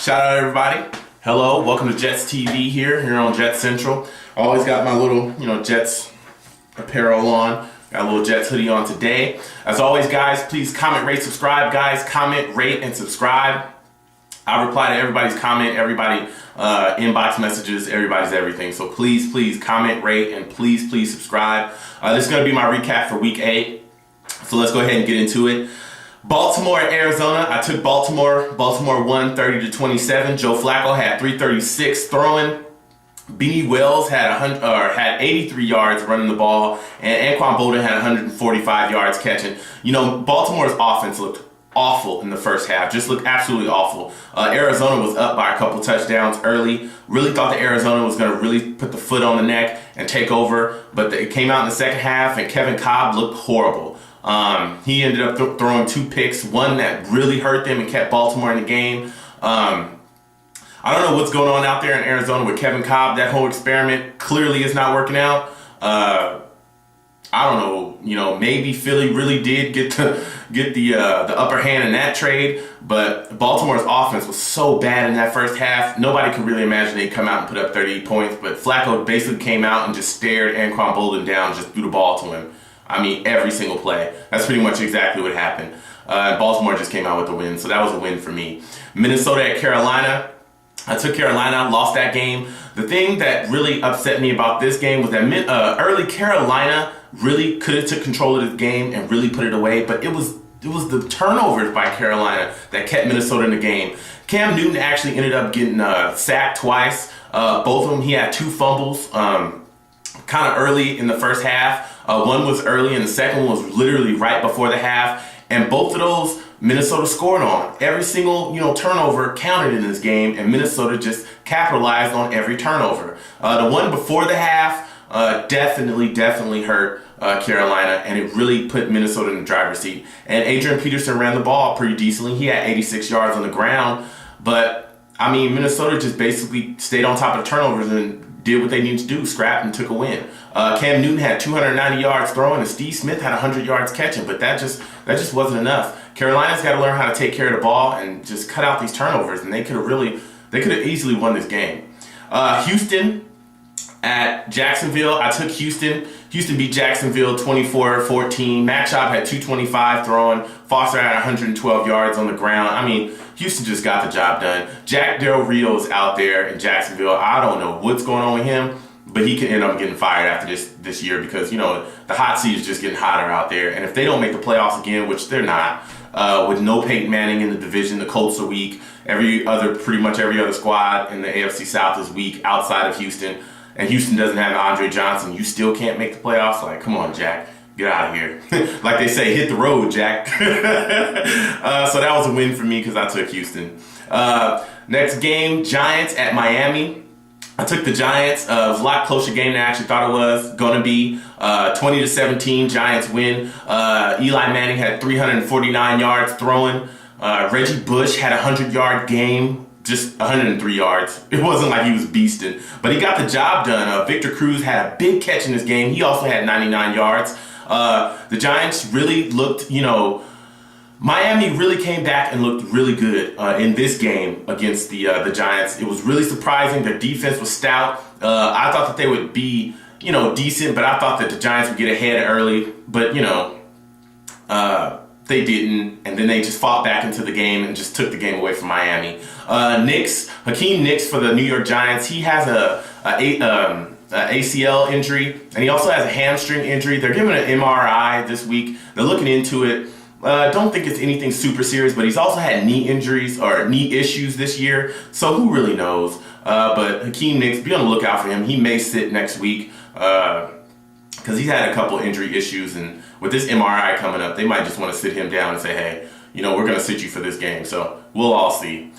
Shout out everybody. Hello, welcome to Jets TV here on Jets Central. Always got my little, Jets apparel on. Got a little Jets hoodie on today. As always, guys, please comment, rate, subscribe. Guys, comment, rate, and subscribe. I reply to everybody's comment, everybody inbox messages, everybody's everything. So please comment, rate, and please subscribe. This is going to be my recap for Week 8. So let's go ahead and get into it. Baltimore at Arizona. I took Baltimore. Baltimore won 30-27. Joe Flacco had 336 throwing. Beanie Wells had 83 yards running the ball, and Anquan Boldin had 145 yards catching. Baltimore's offense looked awful in the first half. Just looked absolutely awful. Arizona was up by a couple touchdowns early. Really thought that Arizona was going to really put the foot on the neck and take over, but it came out in the second half, and Kevin Kolb looked horrible. He ended up throwing 2 picks, one that really hurt them and kept Baltimore in the game. I don't know what's going on out there in Arizona with Kevin Kolb. That whole experiment clearly is not working out. I don't know, maybe Philly really did get the upper hand in that trade, but Baltimore's offense was so bad in that first half. Nobody could really imagine they'd come out and put up 38 points, but Flacco basically came out and just stared Anquan Boldin down, just threw the ball to him. I mean, every single play. That's pretty much exactly what happened. Baltimore just came out with the win, so that was a win for me. Minnesota at Carolina. I took Carolina, lost that game. The thing that really upset me about this game was that early Carolina really could have took control of this game and really put it away, but it was the turnovers by Carolina that kept Minnesota in the game. Cam Newton actually ended up getting sacked twice. Both of them, he had 2 fumbles kind of early in the first half. One was early and the second one was literally right before the half. And both of those Minnesota scored on. Every single, turnover counted in this game, and Minnesota just capitalized on every turnover. The one before the half definitely hurt Carolina, and it really put Minnesota in the driver's seat. And Adrian Peterson ran the ball pretty decently. He had 86 yards on the ground, but I mean, Minnesota just basically stayed on top of the turnovers and did what they needed to do, scrapped and took a win. Cam Newton had 290 yards throwing, and Steve Smith had 100 yards catching, but that just wasn't enough. Carolina's got to learn how to take care of the ball and just cut out these turnovers, and they could have easily won this game. Houston at Jacksonville. I took Houston. Houston beat Jacksonville 24-14. Matt Schaub had 225 throwing. Foster had 112 yards on the ground. I mean, Houston just got the job done. Jack Del Rio's out there in Jacksonville. I don't know what's going on with him, but he could end up getting fired after this year because, the hot seat is just getting hotter out there. And if they don't make the playoffs again, which they're not, with no Peyton Manning in the division, the Colts are weak. Pretty much every other squad in the AFC South is weak outside of Houston. And Houston doesn't have Andre Johnson. You still can't make the playoffs? Like, come on, Jack. Get out of here. Like they say, hit the road, Jack. So that was a win for me because I took Houston. Next game, Giants at Miami. I took the Giants. It was a lot closer game than I actually thought it was going to be. 20-17, Giants win. Eli Manning had 349 yards throwing. Reggie Bush had a 100-yard game. Just 103 yards. It wasn't like he was beasting, but he got the job done. Victor Cruz had a big catch in this game. He also had 99 yards. The Giants really looked, Miami really came back and looked really good in this game against the Giants. It was really surprising. Their defense was stout. I thought that they would be, decent, but I thought that the Giants would get ahead early. But, they didn't, and then they just fought back into the game and just took the game away from Miami. Hakeem Nicks for the New York Giants, he has a ACL injury, and he also has a hamstring injury. They're giving an MRI this week. They're looking into it. Don't think it's anything super serious, but he's also had knee injuries or knee issues this year, so who really knows? But Hakeem Nicks, be on the lookout for him. He may sit next week because he's had a couple injury issues, and with this MRI coming up, they might just want to sit him down and say, hey, we're going to sit you for this game. So we'll all see.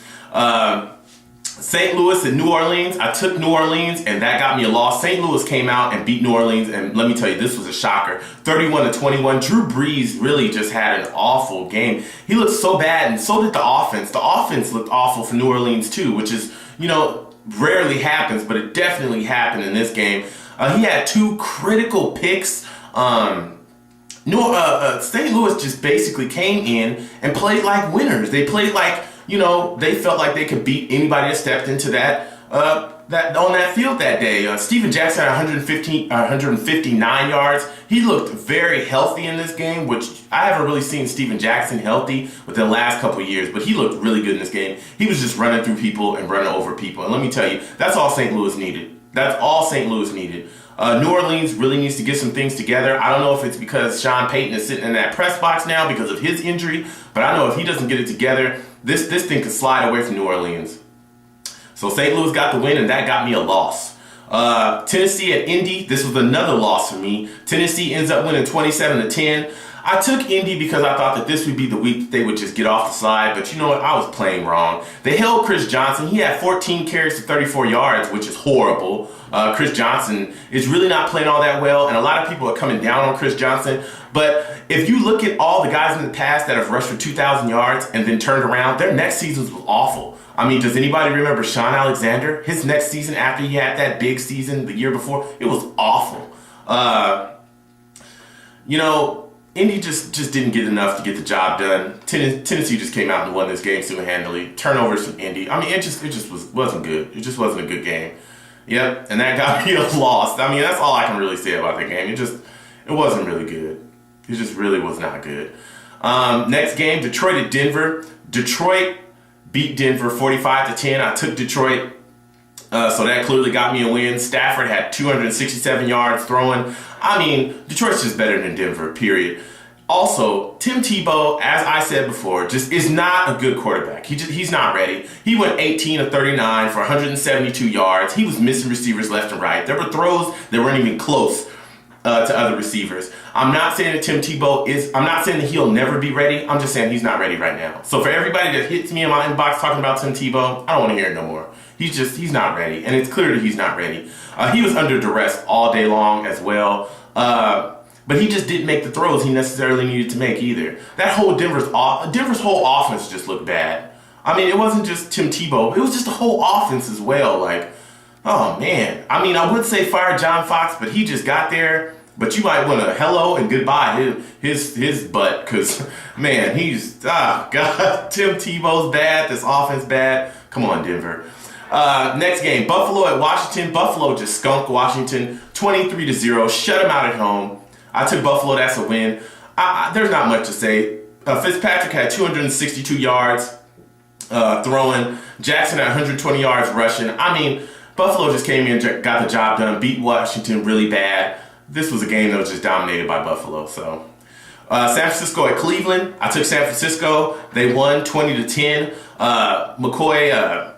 St. Louis and New Orleans. I took New Orleans, and that got me a loss. St. Louis came out and beat New Orleans, and let me tell you, this was a shocker. 31-21. Drew Brees really just had an awful game. He looked so bad, and so did the offense. The offense looked awful for New Orleans, too, which is, rarely happens, but it definitely happened in this game. He had 2 critical picks. St. Louis just basically came in and played like winners. They played like, they felt like they could beat anybody that stepped into that on that field that day. Steven Jackson had 159 yards. He looked very healthy in this game, which I haven't really seen Steven Jackson healthy within the last couple of years, but he looked really good in this game. He was just running through people and running over people. And let me tell you, that's all St. Louis needed. That's all St. Louis needed. New Orleans really needs to get some things together. I don't know if it's because Sean Payton is sitting in that press box now because of his injury, but I know if he doesn't get it together, this thing could slide away from New Orleans. So St. Louis got the win, and that got me a loss. Tennessee at Indy, this was another loss for me. Tennessee ends up winning 27-10. I took Indy because I thought that this would be the week that they would just get off the slide, but you know what? I was playing wrong. They held Chris Johnson. He had 14 carries to 34 yards, which is horrible. Chris Johnson is really not playing all that well, and a lot of people are coming down on Chris Johnson. But if you look at all the guys in the past that have rushed for 2,000 yards and then turned around, their next seasons was awful. I mean, does anybody remember Sean Alexander? His next season after he had that big season the year before, it was awful. Indy just didn't get enough to get the job done. Tennessee just came out and won this game single-handedly. Turnovers from Indy. I mean, it just wasn't good. It just wasn't a good game. Yep, and that got me a loss. I mean, that's all I can really say about the game. It wasn't really good. It just really was not good. Next game, Detroit at Denver. Detroit beat Denver 45-10. I took Detroit, so that clearly got me a win. Stafford had 267 yards throwing. I mean, Detroit's just better than Denver, period. Also, Tim Tebow, as I said before, just is not a good quarterback. He's not ready. He went 18 of 39 for 172 yards. He was missing receivers left and right. There were throws that weren't even close to other receivers. I'm not saying that Tim Tebow I'm not saying that he'll never be ready. I'm just saying he's not ready right now. So for everybody that hits me in my inbox talking about Tim Tebow, I don't want to hear it no more. He's not ready. And it's clear that he's not ready. He was under duress all day long as well. But he just didn't make the throws he necessarily needed to make either. That whole Denver's whole offense just looked bad. I mean, it wasn't just Tim Tebow. It was just the whole offense as well. Like, oh, man. I mean, I would say fire John Fox, but he just got there. But you might want to hello and goodbye his butt because, man, God, Tim Tebow's bad. This offense bad. Come on, Denver. Next game, Buffalo at Washington. Buffalo just skunked Washington 23-0. Shut them out at home. I took Buffalo. That's a win. There's not much to say. Fitzpatrick had 262 yards throwing. Jackson had 120 yards rushing. I mean, Buffalo just came in, got the job done, beat Washington really bad. This was a game that was just dominated by Buffalo. So, San Francisco at Cleveland. I took San Francisco. They won 20-10. McCoy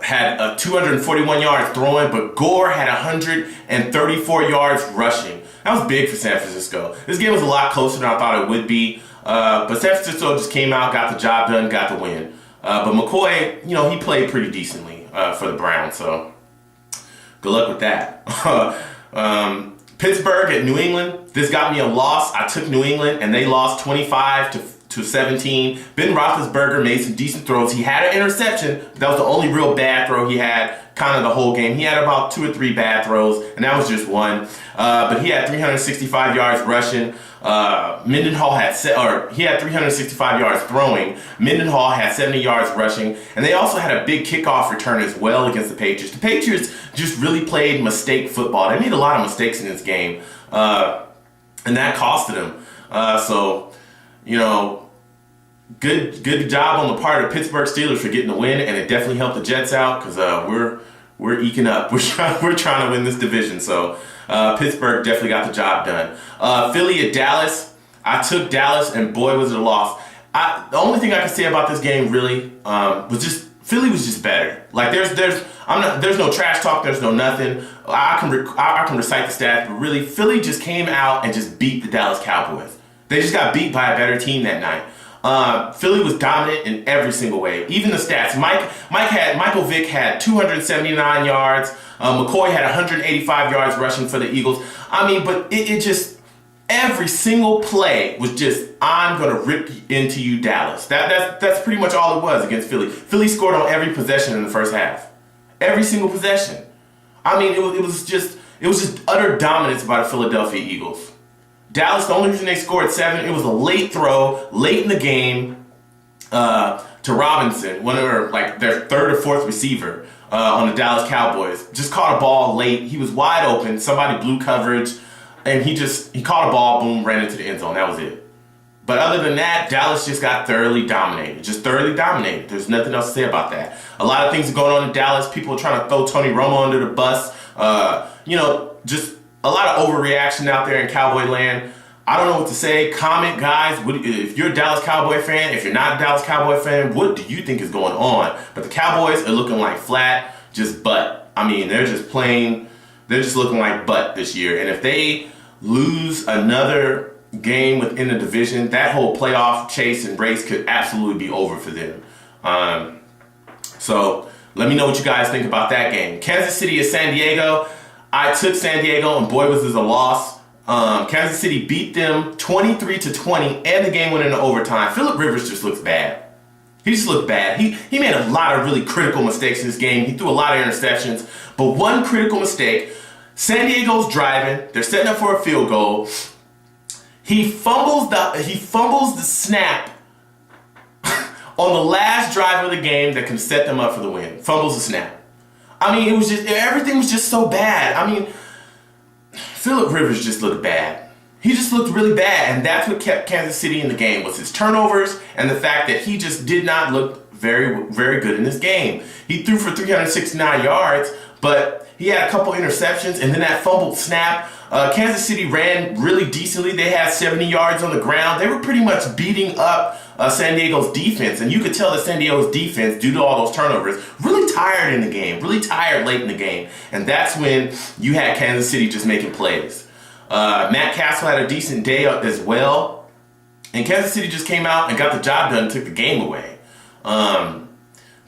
had 241 yards throwing, but Gore had 134 yards rushing. That was big for San Francisco. This game was a lot closer than I thought it would be. But San Francisco just came out, got the job done, got the win. But McCoy, he played pretty decently for the Browns. So good luck with that. Pittsburgh at New England. This got me a loss. I took New England, and they lost 25-17. Ben Roethlisberger made some decent throws. He had an interception, but that was the only real bad throw he had kind of the whole game. He had about 2 or 3 bad throws, and that was just one. But he had 365 yards rushing. Mendenhall had he had 365 yards throwing. Mendenhall had 70 yards rushing, and they also had a big kickoff return as well against the Patriots. The Patriots just really played mistake football. They made a lot of mistakes in this game, and that costed them. Good job on the part of Pittsburgh Steelers for getting the win, and it definitely helped the Jets out because we're eking up. We're trying to win this division. So Pittsburgh definitely got the job done. Philly at Dallas. I took Dallas, and boy was it a loss. The only thing I can say about this game really was just Philly was just better. Like there's no trash talk. There's no nothing. I can recite the stats, but really Philly just came out and just beat the Dallas Cowboys. They just got beat by a better team that night. Philly was dominant in every single way. Even the stats. Michael Vick had 279 yards. McCoy had 185 yards rushing for the Eagles. I mean, but it just every single play was just I'm gonna rip into you, Dallas. That's pretty much all it was against Philly. Philly scored on every possession in the first half. Every single possession. I mean, it was just utter dominance by the Philadelphia Eagles. Dallas, the only reason they scored 7, it was a late throw, late in the game. to Robinson, one of their third or fourth receiver on the Dallas Cowboys. Just caught a ball late. He was wide open. Somebody blew coverage, and he caught a ball, boom, ran into the end zone. That was it. But other than that, Dallas just got thoroughly dominated. Just thoroughly dominated. There's nothing else to say about that. A lot of things are going on in Dallas. People are trying to throw Tony Romo under the bus. Just a lot of overreaction out there in Cowboy land. I don't know what to say. Comment, guys. If you're a Dallas Cowboy fan, if you're not a Dallas Cowboy fan, what do you think is going on? But the Cowboys are looking like flat, just butt. I mean, they're just looking like butt this year. And if they lose another game within the division, that whole playoff chase and race could absolutely be over for them. So let me know what you guys think about that game. Kansas City is San Diego. I took San Diego, and boy, was this a loss. Kansas City beat them 23-20, and the game went into overtime. Phillip Rivers just looks bad. He just looked bad. He made a lot of really critical mistakes in this game. He threw a lot of interceptions, but one critical mistake. San Diego's driving. They're setting up for a field goal. He fumbles the snap on the last drive of the game that can set them up for the win. Fumbles the snap. I mean, everything was just so bad. I mean, Phillip Rivers just looked bad. He just looked really bad, and that's what kept Kansas City in the game, was his turnovers and the fact that he just did not look very, very good in this game. He threw for 369 yards, but he had a couple interceptions, and then that fumbled snap. Kansas City ran really decently. They had 70 yards on the ground. They were pretty much beating up San Diego's defense, and you could tell that San Diego's defense, due to all those turnovers, really tired in the game, really tired late in the game. And that's when you had Kansas City just making plays. Matt Castle had a decent day as well, and Kansas City just came out and got the job done and took the game away. To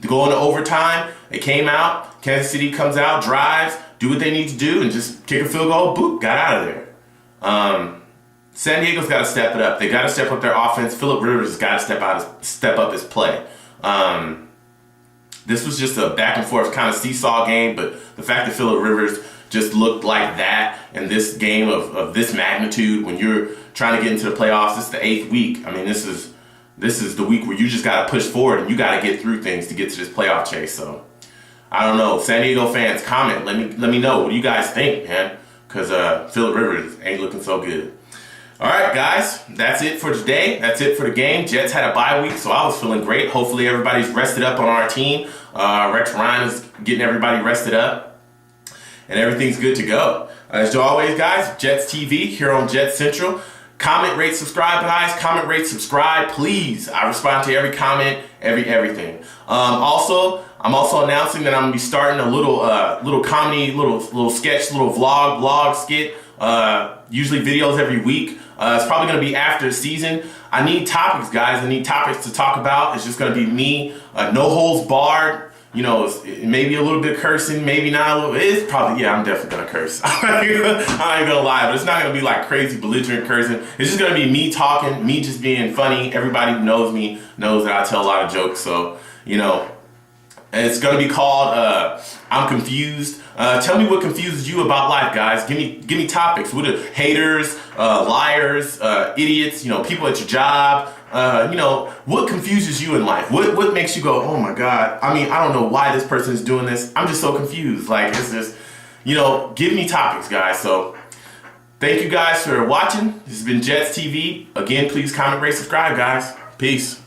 go into overtime, it came out, Kansas City comes out, drives, do what they need to do, and just kick a field goal, boop, got out of there. San Diego's got to step it up. They got to step up their offense. Phillip Rivers has got to step up his play. This was just a back and forth kind of seesaw game, but the fact that Phillip Rivers just looked like that in this game of this magnitude, when you're trying to get into the playoffs, this is the 8th week. I mean, this is the week where you just got to push forward and you got to get through things to get to this playoff chase. So I don't know. San Diego fans, comment. Let me know. What do you guys think, man? Because Phillip Rivers ain't looking so good. All right, guys. That's it for today. That's it for the game. Jets had a bye week, so I was feeling great. Hopefully everybody's rested up on our team. Rex Ryan is getting everybody rested up, and everything's good to go. As always, guys, Jets TV here on Jets Central. Comment, rate, subscribe, guys. Comment, rate, subscribe, please. I respond to every comment, everything. I'm also announcing that I'm gonna be starting a little comedy, little sketch, little vlog skit. Usually videos every week. It's probably gonna be after the season. I need topics, guys. I need topics to talk about. It's just gonna be me, no holds barred. You know, maybe a little bit cursing, maybe not a little. It's probably, yeah, I'm definitely gonna curse. I ain't gonna lie, but it's not gonna be like crazy belligerent cursing. It's just gonna be me talking, me just being funny. Everybody who knows me knows that I tell a lot of jokes, so, you know. And it's gonna be called I'm Confused. Tell me what confuses you about life, guys. Give me topics. What are haters, liars, idiots, people at your job? What confuses you in life? What makes you go, oh my God? I mean, I don't know why this person is doing this. I'm just so confused. Like, it's just, give me topics, guys. So thank you guys for watching. This has been Jets TV. Again, please comment, rate, subscribe, guys. Peace.